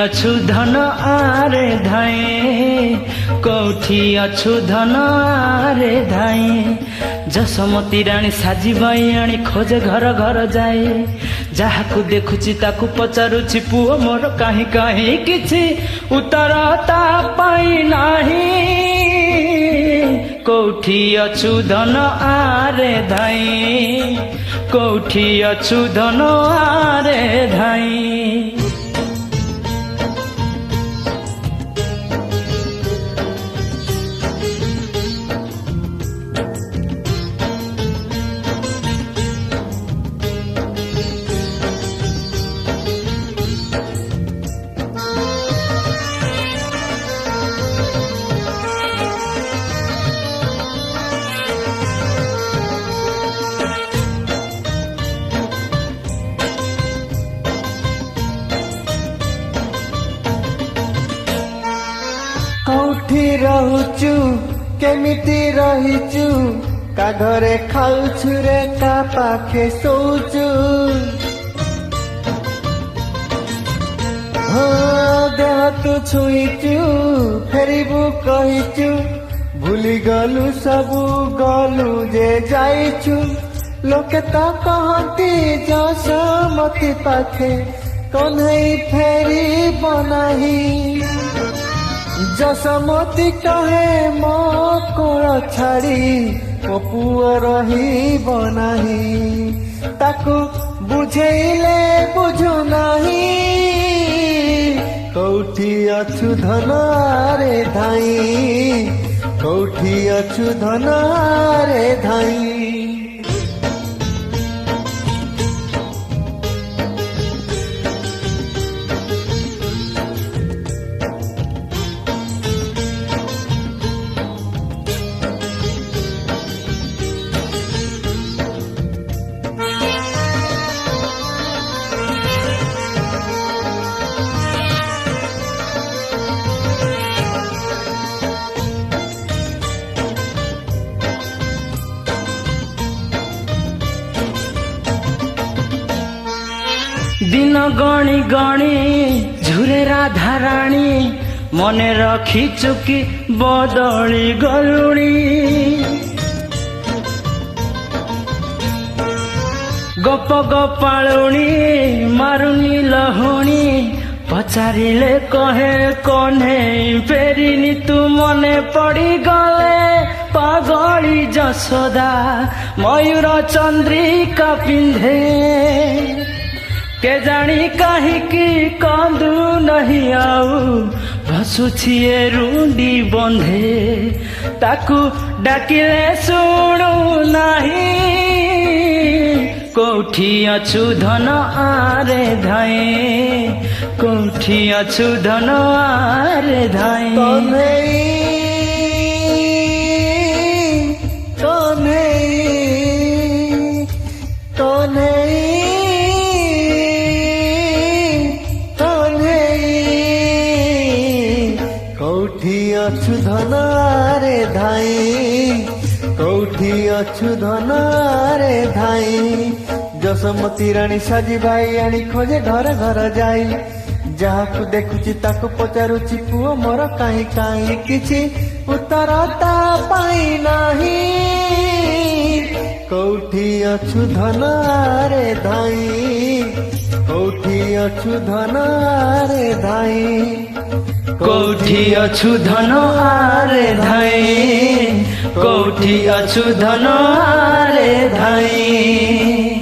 अछु धन आरे धाई, कौठी अछु धन आरे धाई। जसमती राणी साजी बाई खोजे घर घर जाए, जहाकू देखुची ताकू पचारुची पुओ मोर काहे काहे किछि उत्तर ता पाई नाही। कौठी अछु धन आरे धाई, कौठी अछु धन आरे धाई। कौठी रहुचु केमिति रहिचु, का घरे खाउछु रे का पाखे सोचु। देह तू छुईचु फेरिबु कहिचु, भूली गलु सबु गलु जे जाइचु। लोके तो कहती जसमती पाखे कन्हई फेरी बनाही। जसमती कहे मो कोल छाड़ी मो पुओ रहिब नाही, ताकू बुझेइले बुझु नाही। कौठी अछु धन आरे धाई, कौठी अछु धन आरे धाई। दिन गणी गणी झुरे राधा राणी, मने रखी चुकी बदली गलुणी। गप गपालुणी मारुनी लहुणी, पचारिले कहे कन्हे फेरिनी तू मने पड़ी गले। पागली जसोदा मयूर चंद्रिका पिंधे, के जानी कहीं कंदू नहीं आऊ। भसुछि रुंडी बंधे, ताकू डाकिले सुणु नाही। कौठी अछु धन आरे धाई, कौठी अछु धन आरे धाई। कौठी अछु धन आरे धाई, कौठी अछु धन आरे धाई। जसमती राणी साजी भाई खोजे घर घर जाई, जहाकू देखुची ताकू पचारुची पुओ मोर काहे काहे किछि उत्तर ता पाई नाही। कौठी अछु धन आरे धाई, कौठी अछु धन आरे धाई। कौठी अछु धन आरे धाई, कौठी अछु धन आरे धाई।